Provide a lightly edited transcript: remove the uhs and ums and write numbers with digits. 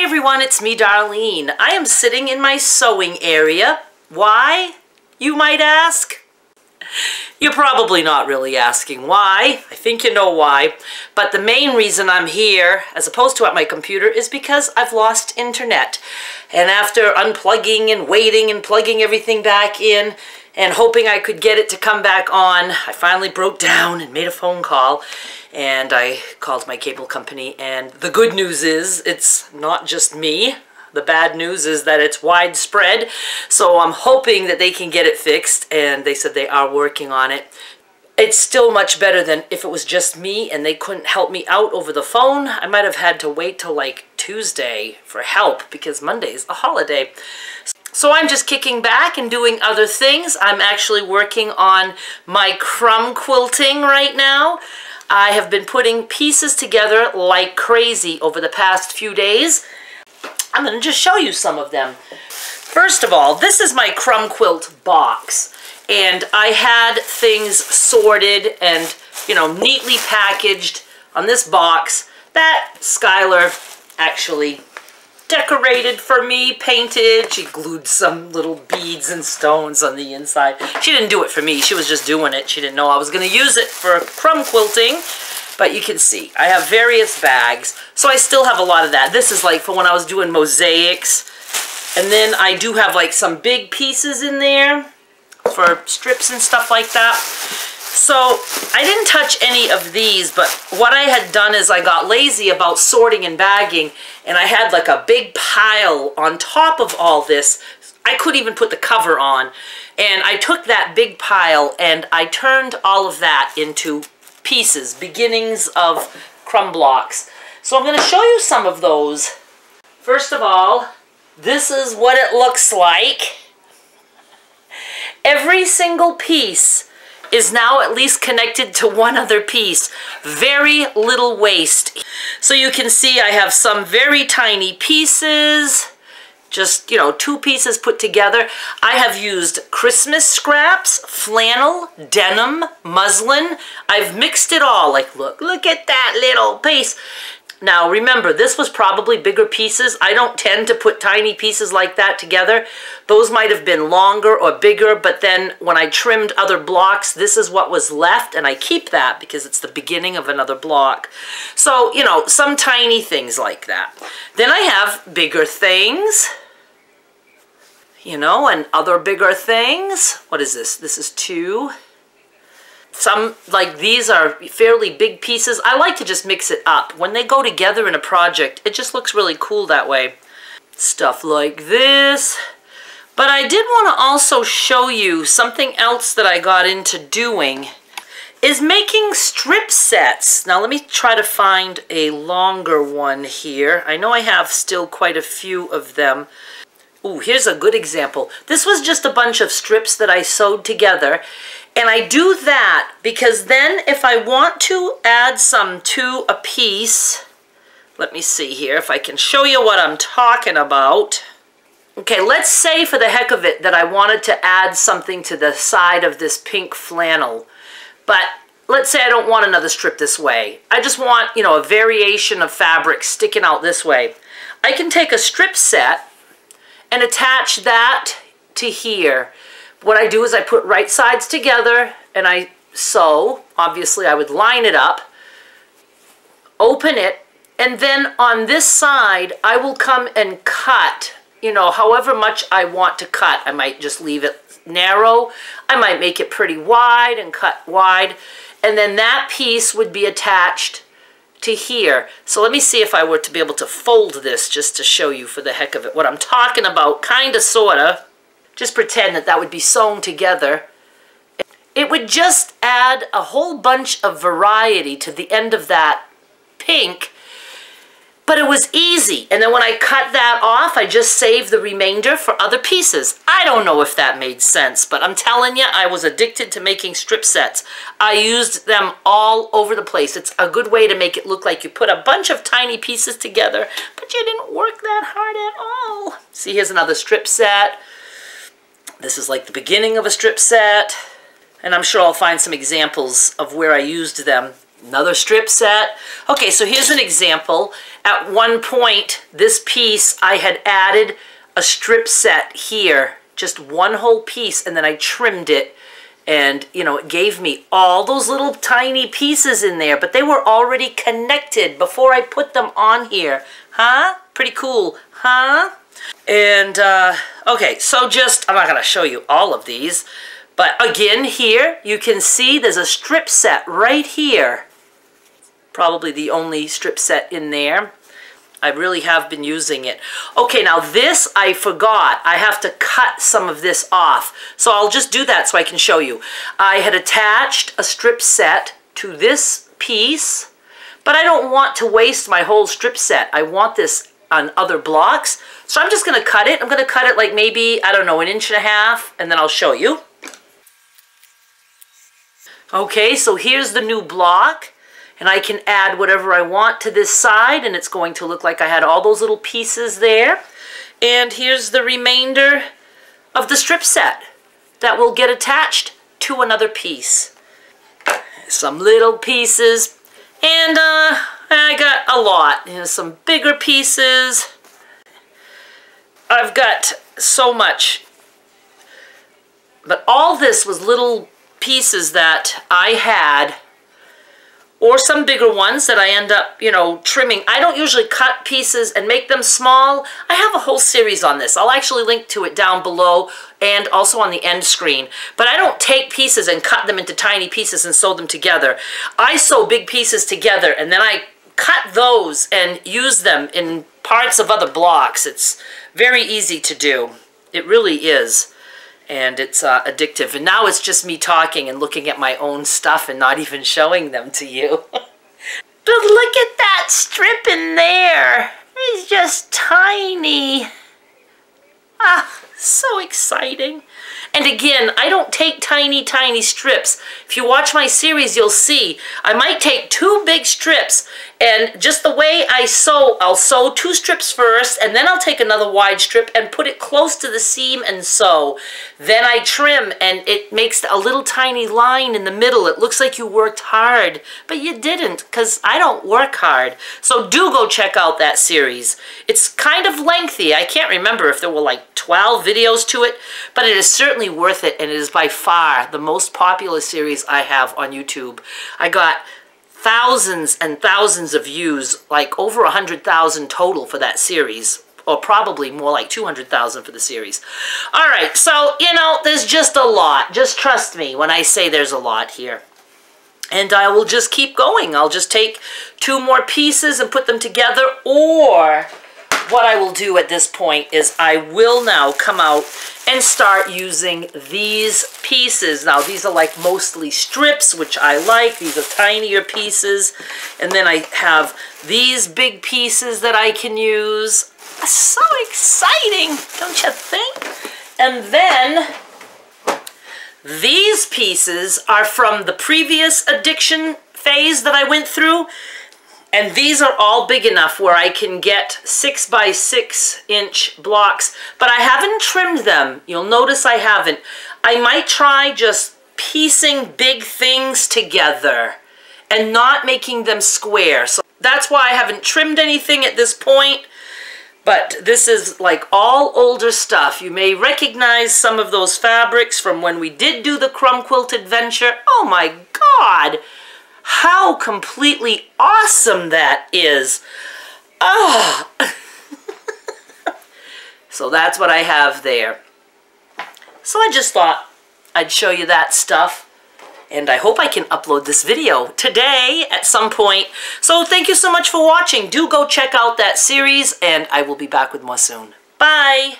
Hi everyone, it's me, Darlene. I am sitting in my sewing area. Why, you might ask? You're probably not really asking why. I think you know why. But the main reason I'm here, as opposed to at my computer, is because I've lost internet. And after unplugging and waiting and plugging everything back in and hoping I could get it to come back on, I finally broke down and made a phone call. And I called my cable company, and the good news is it's not just me. The bad news is that it's widespread, so I'm hoping that they can get it fixed, and they said they are working on it. It's still much better than if it was just me and they couldn't help me out over the phone. I might have had to wait till like Tuesday for help because Monday's a holiday. So I'm just kicking back and doing other things. I'm actually working on my crumb quilting right now. I have been putting pieces together like crazy over the past few days. I'm going to just show you some of them. First of all, this is my crumb quilt box. And I had things sorted and, you know, neatly packaged on this box that Skylar actually decorated for me, painted. She glued some little beads and stones on the inside. She didn't do it for me. She was just doing it. She didn't know I was going to use it for crumb quilting. But you can see, I have various bags. So I still have a lot of that. This is like for when I was doing mosaics. And then I do have like some big pieces in there for strips and stuff like that. So I didn't touch any of these, but what I had done is I got lazy about sorting and bagging, and I had like a big pile on top of all this. I couldn't even put the cover on. And I took that big pile and I turned all of that into pieces, beginnings of crumb blocks. So I'm going to show you some of those. First of all, this is what it looks like. Every single piece is now at least connected to one other piece. Very little waste. So you can see I have some very tiny pieces, just, you know, 2 pieces put together. I have used Christmas scraps, flannel, denim, muslin. I've mixed it all. Like, look at that little piece. Now, remember, this was probably bigger pieces. I don't tend to put tiny pieces like that together. Those might have been longer or bigger, but then when I trimmed other blocks, this is what was left, and I keep that because it's the beginning of another block. So, you know, some tiny things like that. Then I have bigger things, you know, and other bigger things. What is this? This is 2. Some, like these, are fairly big pieces. I like to just mix it up. When they go together in a project, it just looks really cool that way. Stuff like this. But I did want to also show you something else that I got into doing, is making strip sets. Now let me try to find a longer one here. I know I have still quite a few of them. Ooh, here's a good example. This was just a bunch of strips that I sewed together. And I do that because then if I want to add some to a piece, let me see here if I can show you what I'm talking about. Okay, let's say for the heck of it that I wanted to add something to the side of this pink flannel. But let's say I don't want another strip this way. I just want, you know, a variation of fabric sticking out this way. I can take a strip set and attach that to here. What I do is I put right sides together and I sew. Obviously, I would line it up, open it, and then on this side, I will come and cut, you know, however much I want to cut. I might just leave it narrow. I might make it pretty wide and cut wide. And then that piece would be attached to here. So let me see if I were to be able to fold this just to show you for the heck of it what I'm talking about, kind of, sort of. Just pretend that that would be sewn together. It would just add a whole bunch of variety to the end of that pink, but it was easy. And then when I cut that off, I just saved the remainder for other pieces. I don't know if that made sense, but I'm telling you, I was addicted to making strip sets. I used them all over the place. It's a good way to make it look like you put a bunch of tiny pieces together, but you didn't work that hard at all. See, here's another strip set. This is like the beginning of a strip set, and I'm sure I'll find some examples of where I used them Another strip set. Okay, so here's an example. At one point, this piece, I had added a strip set here, just one whole piece, and then I trimmed it, and you know, it gave me all those little tiny pieces in there, but they were already connected before I put them on here. Huh? Pretty cool, huh? And okay, so just, I'm not gonna show you all of these, but again here you can see there's a strip set right here. Probably the only strip set in there. I really have been using it. Okay, now this I forgot. I have to cut some of this off. So I'll just do that so I can show you. I had attached a strip set to this piece, but I don't want to waste my whole strip set. I want this on other blocks. So I'm just gonna cut it. I'm gonna cut it like maybe, I don't know, 1.5 inches, and then I'll show you. Okay, so here's the new block. And I can add whatever I want to this side, and it's going to look like I had all those little pieces there. And here's the remainder of the strip set that will get attached to another piece. Some little pieces, and I got a lot. You know, some bigger pieces. I've got so much. But all this was little pieces that I had, or some bigger ones that I end up, you know, trimming. I don't usually cut pieces and make them small. I have a whole series on this. I'll actually link to it down below and also on the end screen. But I don't take pieces and cut them into tiny pieces and sew them together. I sew big pieces together and then I cut those and use them in parts of other blocks. It's very easy to do. It really is. And it's addictive. And now it's just me talking and looking at my own stuff and not even showing them to you. But look at that strip in there. It's just tiny. Ah, so exciting. And again, I don't take tiny, tiny strips. If you watch my series, you'll see I might take 2 big strips, and just the way I sew, I'll sew 2 strips first, and then I'll take another wide strip and put it close to the seam and sew. Then I trim, and it makes a little tiny line in the middle. It looks like you worked hard, but you didn't, because I don't work hard. So do go check out that series. It's kind of lengthy. I can't remember if there were like 12 videos to it, but it is certainly worth it, and it is by far the most popular series I have on YouTube. I got thousands and thousands of views, like over 100,000 total for that series, or probably more like 200,000 for the series. All right, so, you know, there's just a lot. Just trust me when I say there's a lot here. And I will just keep going. I'll just take 2 more pieces and put them together, or what I will do at this point is I will now come out and start using these pieces. Now these are like mostly strips, which I like. These are tinier pieces. And then I have these big pieces that I can use. So exciting, don't you think? And then these pieces are from the previous addiction phase that I went through. And these are all big enough where I can get 6 by 6 inch blocks, but I haven't trimmed them. You'll notice I haven't. I might try just piecing big things together and not making them square. So that's why I haven't trimmed anything at this point, but this is like all older stuff. You may recognize some of those fabrics from when we did do the Crumb Quilt adventure. Oh my God! How completely awesome that is. Oh. So that's what I have there. So I just thought I'd show you that stuff. And I hope I can upload this video today at some point. So thank you so much for watching. Do go check out that series, and I will be back with more soon. Bye.